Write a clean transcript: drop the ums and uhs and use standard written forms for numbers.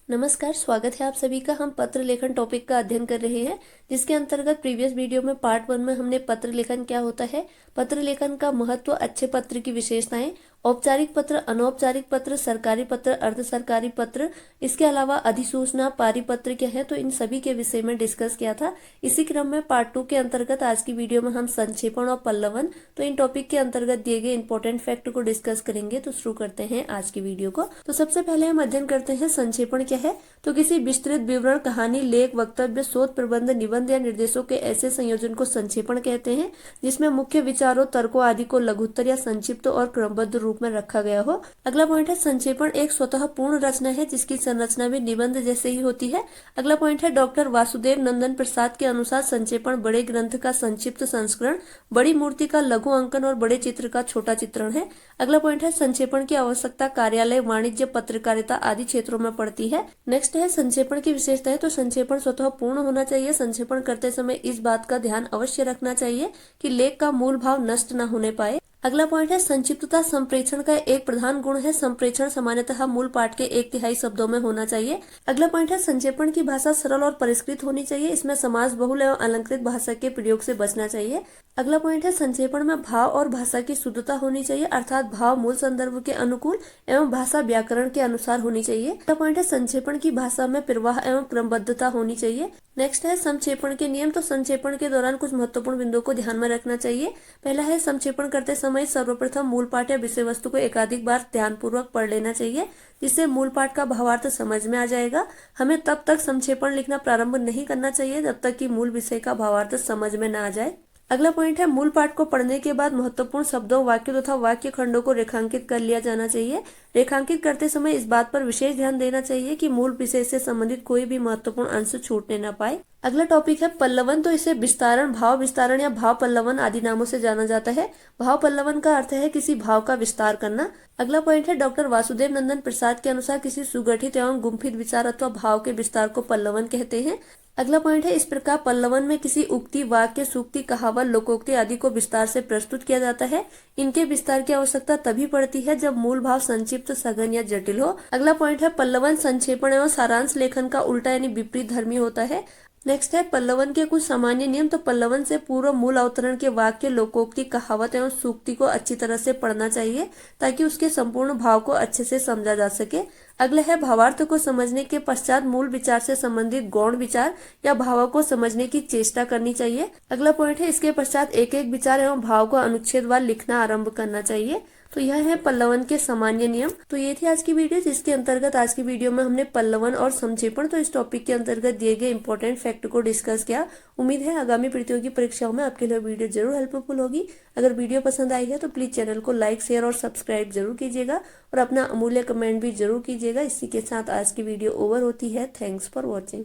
नमस्कार, स्वागत है आप सभी का। हम पत्र लेखन टॉपिक का अध्ययन कर रहे हैं, जिसके अंतर्गत प्रीवियस वीडियो में पार्ट 1 में हमने पत्र लेखन क्या होता है, पत्र लेखन का महत्व, अच्छे पत्र की विशेषताएं, औपचारिक पत्र, अनौपचारिक पत्र, सरकारी पत्र, अर्ध सरकारी पत्र, इसके अलावा अधिसूचना, पारिपत्र क्या है, तो इन सभी के विषय में डिस्कस किया था। इसी क्रम में पार्ट 2 के अंतर्गत आज की वीडियो में हम संक्षेपण और पल्लवन, तो इन टॉपिक के अंतर्गत दिए गए इंपॉर्टेंट फैक्ट को डिस्कस करेंगे। तो शुरू करते हैं आज की वीडियो को। तो सबसे पहले हम अध्ययन करते हैं संक्षेपण क्या है। तो किसी विस्तृत विवरण, कहानी, लेख, वक्तव्य, शोध, प्रबंध, निबंध या निर्देशों के ऐसे संयोजन को संक्षेपण कहते हैं जिसमें मुख्य विचारों, तर्कों आदि को लघुत्तर या संक्षिप्त और क्रमबद्ध रूप में रखा गया हो। अगला पॉइंट है संक्षेपण एक स्वतः पूर्ण रचना है जिसकी संरचना भी निबंध जैसे ही होती है। अगला पॉइंट है डॉक्टर वासुदेव नंदन प्रसाद के अनुसार संक्षेपण बड़े ग्रंथ का संक्षिप्त संस्करण, बड़ी मूर्ति का लघु अंकन और बड़े चित्र का छोटा चित्रण है। अगला पॉइंट है संक्षेपण की आवश्यकता कार्यालय, वाणिज्य, पत्रकारिता आदि क्षेत्रों में पड़ती है। नेक्स्ट है संक्षेपण की विशेषता है। तो संक्षेपण स्वतः पूर्ण होना चाहिए। संक्षेपण करते समय इस बात का ध्यान अवश्य रखना चाहिए कि लेख का मूल भाव नष्ट न होने पाए। अगला पॉइंट है संक्षिप्तता संप्रेषण का एक प्रधान गुण है। संप्रेषण सामान्यतः मूल पाठ के 1/3 शब्दों में होना चाहिए। अगला पॉइंट है संक्षेपण की भाषा सरल और परिष्कृत होनी चाहिए। इसमें समास बहुल एवं अलंकृत भाषा के प्रयोग से बचना चाहिए। अगला पॉइंट है संक्षेपण में भाव और भाषा की शुद्धता होनी चाहिए, अर्थात भाव मूल संदर्भ के अनुकूल एवं भाषा व्याकरण के अनुसार होनी चाहिए। अगला पॉइंट है संक्षेपण की भाषा में प्रवाह एवं क्रमबद्धता होनी चाहिए। नेक्स्ट है संक्षेपण के नियम। तो संक्षेपण के दौरान कुछ महत्वपूर्ण बिंदुओं को ध्यान में रखना चाहिए। पहला है संक्षेपण करते समय सर्वप्रथम मूल पाठ या विषय वस्तु को एकाधिक बार ध्यानपूर्वक पढ़ लेना चाहिए, जिससे मूल पाठ का भावार्थ समझ में आ जाएगा। हमें तब तक संक्षेपण लिखना प्रारंभ नहीं करना चाहिए जब तक कि मूल विषय का भावार्थ समझ में न आ जाए। अगला पॉइंट है मूल पाठ को पढ़ने के बाद महत्वपूर्ण शब्दों, वाक्यों तथा वाक्य खंडों को रेखांकित कर लिया जाना चाहिए। रेखांकित करते समय इस बात पर विशेष ध्यान देना चाहिए कि मूल विषय से संबंधित कोई भी महत्वपूर्ण अंश छूटने न पाए। अगला टॉपिक है पल्लवन। तो इसे विस्तारण, भाव विस्तारण या भाव पल्लवन आदि नामों से जाना जाता है। भाव पल्लवन का अर्थ है किसी भाव का विस्तार करना। अगला पॉइंट है डॉक्टर वासुदेव नंदन प्रसाद के अनुसार किसी सुगठित एवं गुम्फित विचार अथवा भाव के विस्तार को पल्लवन कहते हैं। अगला पॉइंट है इस प्रकार पल्लवन में किसी उक्ति, वाक्य, सूक्ति, कहावत, लोकोक्ति आदि को विस्तार से प्रस्तुत किया जाता है। इनके विस्तार की आवश्यकता तभी पड़ती है जब मूल भाव संक्षिप्त, सघन या जटिल हो। अगला पॉइंट है पल्लवन संक्षेपण एवं सारांश लेखन का उल्टा यानी विपरीत धर्मी होता है। नेक्स्ट है पल्लवन के कुछ सामान्य नियम। तो पल्लवन से पूर्व मूल अवतरण के वाक्य, लोकोक्ति, कहावत एवं सूक्ति को अच्छी तरह से पढ़ना चाहिए ताकि उसके संपूर्ण भाव को अच्छे से समझा जा सके। अगला है भावार्थ को समझने के पश्चात मूल विचार से संबंधित गौण विचार या भावों को समझने की चेष्टा करनी चाहिए। अगला पॉइंट है इसके पश्चात एक एक विचार एवं भाव को अनुच्छेदवार लिखना आरंभ करना चाहिए। तो यह है पल्लवन के सामान्य नियम। तो ये थी आज की वीडियो, जिसके अंतर्गत आज की वीडियो में हमने पल्लवन और संक्षेपण, तो इस टॉपिक के अंतर्गत दिए गए इंपॉर्टेंट फैक्ट को डिस्कस किया। उम्मीद है आगामी प्रतियोगी परीक्षाओं में आपके लिए वीडियो जरूर हेल्पफुल होगी। अगर वीडियो पसंद आई है तो प्लीज चैनल को लाइक, शेयर और सब्सक्राइब जरूर कीजिएगा और अपना अमूल्य कमेंट भी जरूर कीजिएगा। इसी के साथ आज की वीडियो ओवर होती है। Thanks for watching.